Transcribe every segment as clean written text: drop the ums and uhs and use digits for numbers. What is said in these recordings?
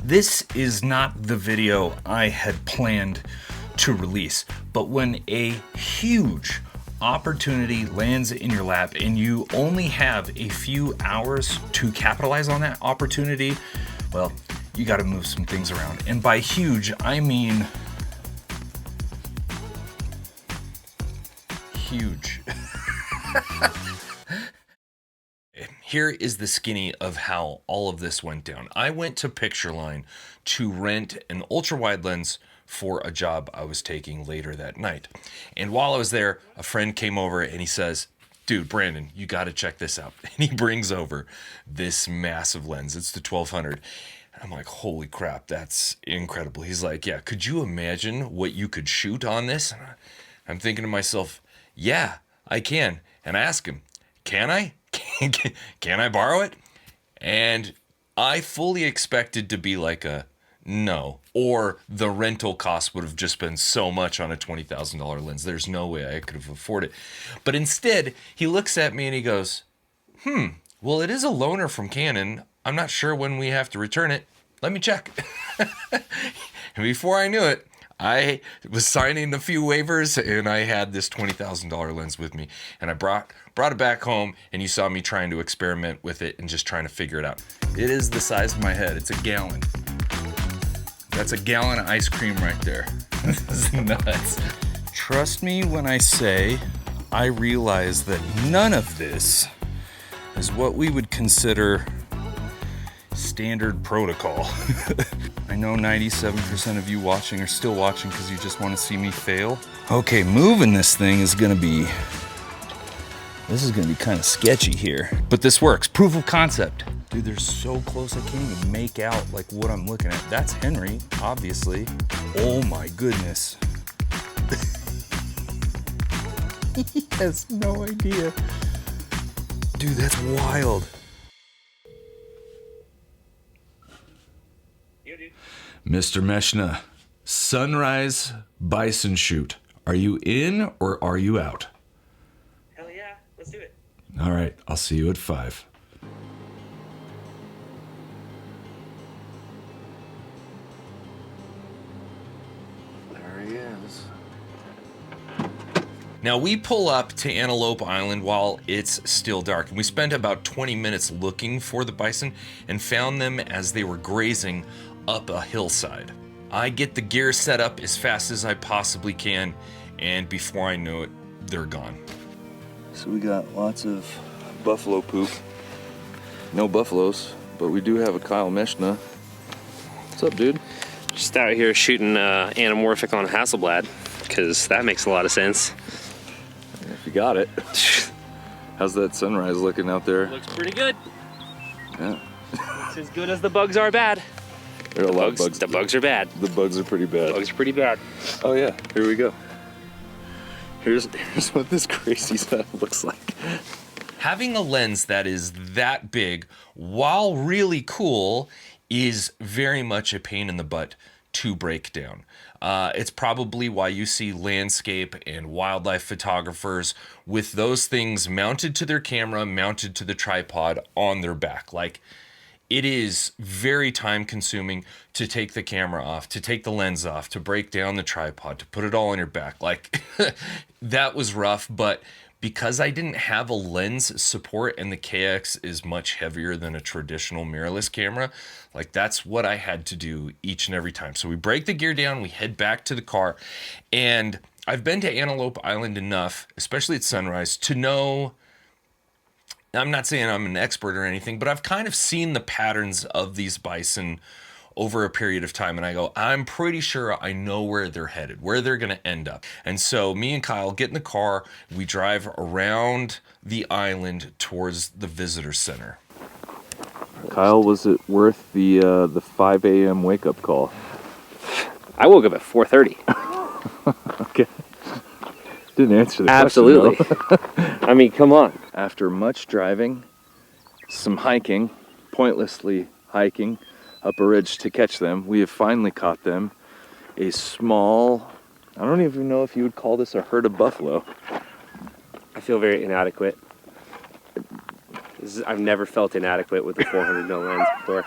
This is not the video I had planned to release, but when a huge opportunity lands in your lap and you only have a few hours to capitalize on that opportunity, well, you got to move some things around. And by huge, I mean huge. Here is the skinny of how all of this went down. I went to Pictureline to rent an ultra wide lens for a job I was taking later that night. And while I was there, a friend came over and he says, "Dude, Brandon, you got to check this out." And he brings over this massive lens. It's the 1200. I'm like, holy crap, that's incredible. He's like, yeah, could you imagine what you could shoot on this? I'm thinking to myself, yeah, I can. And I ask him, can I? Can I borrow it? And I fully expected to be like a no, or the rental cost would have just been so much on a $20,000 lens. There's no way I could have afforded it. But instead, he looks at me and he goes, well, it is a loaner from Canon. I'm not sure when we have to return it. Let me check. And before I knew it, I was signing a few waivers and I had this $20,000 lens with me. And I brought it back home, and you saw me trying to experiment with it and just trying to figure it out. It is the size of my head. It's a gallon. That's a gallon of ice cream right there. This is nuts. Trust me when I say I realize that none of this is what we would consider standard protocol. I know 97% of you watching are still watching because you just want to see me fail. Okay, moving this thing is gonna be kind of sketchy here. But this works. Proof of concept. Dude, they're so close I can't even make out like what I'm looking at. That's Henry, obviously. Oh my goodness. He has no idea. Dude, that's wild. Mr. Meshna, sunrise bison shoot. Are you in or are you out? Hell yeah, let's do it. All right, I'll see you at 5. There he is. Now we pull up to Antelope Island while it's still dark, and we spent about 20 minutes looking for the bison and found them as they were grazing up a hillside. I get the gear set up as fast as I possibly can, and before I know it, they're gone. So we got lots of buffalo poop. No buffaloes, but we do have a Kyle Meshna. What's up, dude? Just out here shooting anamorphic on Hasselblad, because that makes a lot of sense. If you got it. How's that sunrise looking out there? Looks pretty good. Yeah. It's as good as the bugs are bad. There are a lot of bugs. The bugs are bad. The bugs are pretty bad. The bugs are pretty bad. Oh yeah, here we go. Here's what this crazy stuff looks like. Having a lens that is that big, while really cool, is very much a pain in the butt to break down. It's probably why you see landscape and wildlife photographers with those things mounted to their camera, mounted to the tripod on their back. Like, it is very time consuming to take the camera off, to take the lens off, to break down the tripod, to put it all on your back. Like, that was rough, but because I didn't have a lens support and the KX is much heavier than a traditional mirrorless camera, like that's what I had to do each and every time. So we break the gear down, we head back to the car, and I've been to Antelope Island enough, especially at sunrise, to know, I'm not saying I'm an expert or anything, but I've kind of seen the patterns of these bison over a period of time, and I go, I'm pretty sure I know where they're headed, where they're going to end up. And so me and Kyle get in the car, we drive around the island towards the visitor center. Kyle, was it worth the 5 a.m. wake up call? I woke up at 4:30. Okay. Didn't answer the Absolutely. question. I mean, come on. After much driving, some hiking, pointlessly hiking up a ridge to catch them, we have finally caught them. A small, I don't even know if you would call this a herd of buffalo. I feel very inadequate. I've never felt inadequate with a 400 mil lens before.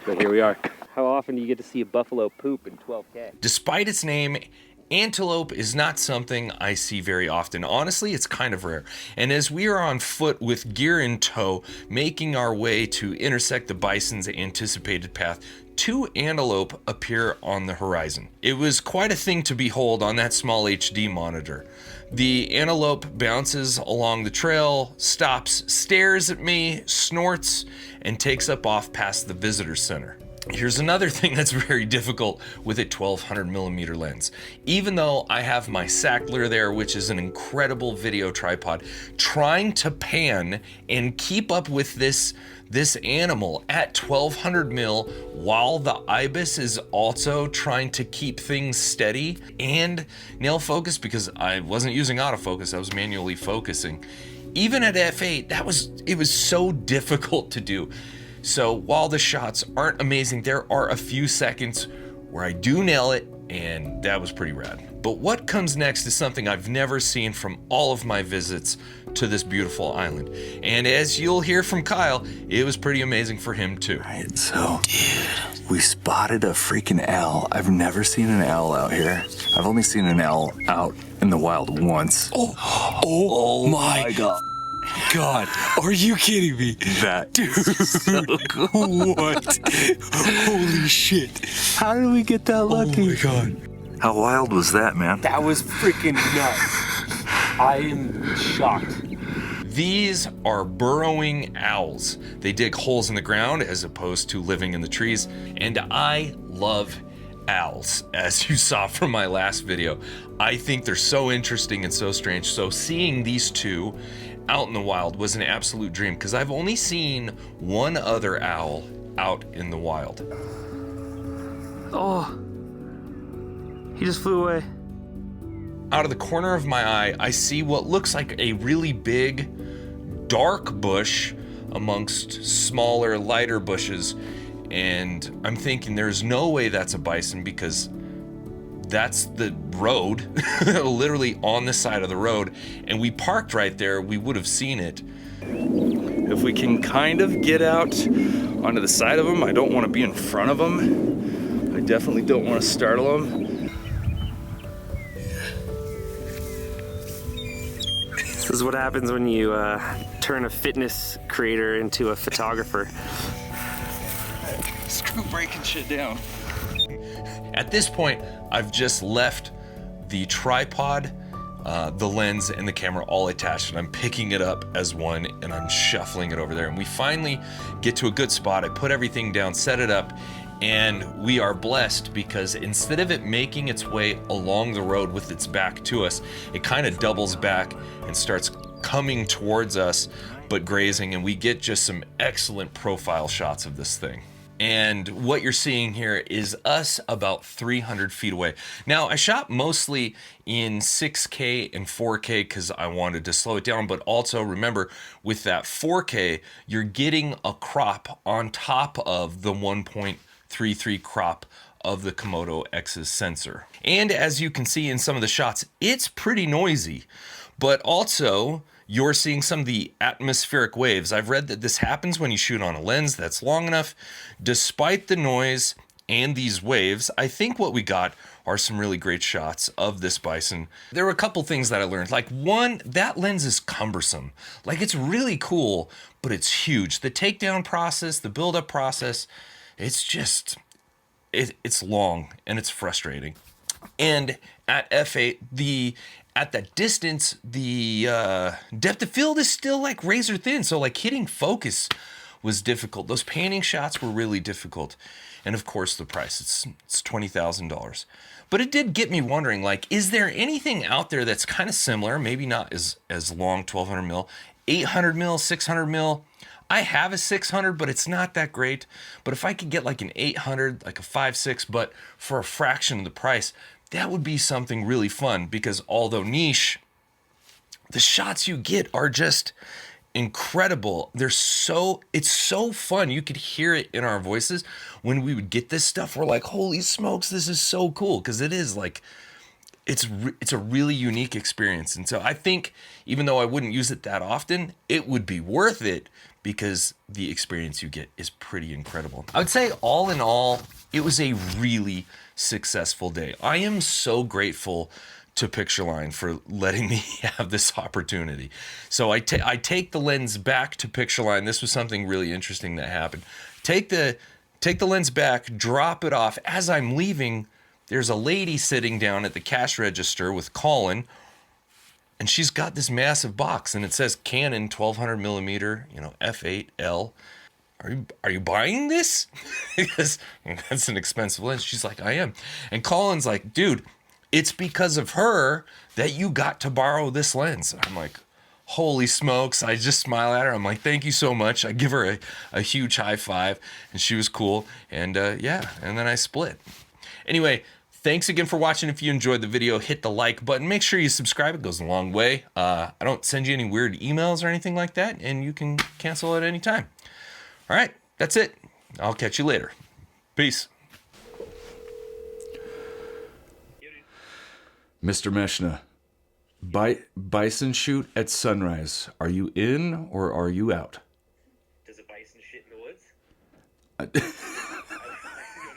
But here we are. How often do you get to see a buffalo poop in 12K? Despite its name, antelope is not something I see very often. Honestly, it's kind of rare. And as we are on foot with gear in tow, making our way to intersect the bison's anticipated path, 2 antelope appear on the horizon. It was quite a thing to behold on that small HD monitor. The antelope bounces along the trail, stops, stares at me, snorts, and takes up off past the visitor center. Here's another thing that's very difficult with a 1200mm lens. Even though I have my Sackler there, which is an incredible video tripod, trying to pan and keep up with this animal at 1200mm while the ibis is also trying to keep things steady and nail focus, because I wasn't using autofocus, I was manually focusing. Even at f8, it was so difficult to do. So while the shots aren't amazing, there are a few seconds where I do nail it, and that was pretty rad. But what comes next is something I've never seen from all of my visits to this beautiful island. And as you'll hear from Kyle, it was pretty amazing for him too. Right, so we spotted a freaking owl. I've never seen an owl out here. I've only seen an owl out in the wild once. Oh my God, are you kidding me? That Dude, so cool. what? Holy shit. How did we get that lucky? Oh my God. How wild was that, man? That was freaking nuts. I am shocked. These are burrowing owls. They dig holes in the ground as opposed to living in the trees, and I love owls, as you saw from my last video. I think they're so interesting and so strange. So seeing these two out in the wild was an absolute dream, because I've only seen one other owl out in the wild. Oh, he just flew away. Out of the corner of my eye, I see what looks like a really big, dark bush amongst smaller, lighter bushes. And I'm thinking there's no way that's a bison, because that's the road, literally on the side of the road. And we parked right there, we would have seen it. If we can kind of get out onto the side of them, I don't want to be in front of them. I definitely don't want to startle them. This is what happens when you turn a fitness creator into a photographer. Screw breaking shit down. At this point, I've just left the tripod, the lens, and the camera all attached, and I'm picking it up as one, and I'm shuffling it over there. And we finally get to a good spot. I put everything down, set it up, and we are blessed because instead of it making its way along the road with its back to us, it kind of doubles back and starts coming towards us, but grazing, and we get just some excellent profile shots of this thing. And what you're seeing here is us about 300 feet away. Now, I shot mostly in 6K and 4K because I wanted to slow it down, but also remember, with that 4K, you're getting a crop on top of the 1.33 crop of the Komodo X's sensor. And as you can see in some of the shots, it's pretty noisy, but also you're seeing some of the atmospheric waves. I've read that this happens when you shoot on a lens that's long enough. Despite the noise and these waves, I think what we got are some really great shots of this bison. There were a couple things that I learned. Like, one, that lens is cumbersome. Like, it's really cool, but it's huge. The takedown process, the build-up process, it's just, it's long and it's frustrating. And at f8, at that distance, the depth of field is still like razor thin. So like hitting focus was difficult. Those panning shots were really difficult. And of course the price, it's $20,000. But it did get me wondering, like, is there anything out there that's kind of similar, maybe not as long, 1200 mil, 800 mil, 600 mil? I have a 600, but it's not that great. But if I could get like an 800, like a 5.6, but for a fraction of the price, that would be something really fun, because although niche, the shots you get are just incredible. It's so fun. You could hear it in our voices when we would get this stuff. We're like, holy smokes, this is so cool. Because it is like, it's a really unique experience. And so I think, even though I wouldn't use it that often, it would be worth it because the experience you get is pretty incredible. I would say all in all, it was a really successful day. I am so grateful to Pictureline for letting me have this opportunity. So I take the lens back to Pictureline. This was something really interesting that happened. Take the lens back, drop it off. As I'm leaving, there's a lady sitting down at the cash register with Colin, and she's got this massive box, and it says Canon 1200 millimeter, f8L. Are you buying this? Because that's an expensive lens. She's like, I am. And Colin's like, dude, it's because of her that you got to borrow this lens. I'm like, holy smokes. I just smile at her. I'm like, thank you so much. I give her a huge high five, and she was cool. And yeah, and then I split. Anyway, thanks again for watching. If you enjoyed the video, hit the like button. Make sure you subscribe. It goes a long way. I don't send you any weird emails or anything like that, and you can cancel at any time. All right, that's it. I'll catch you later. Peace. Mr. Meshna, bison shoot at sunrise. Are you in or are you out? Does a bison shit in the woods?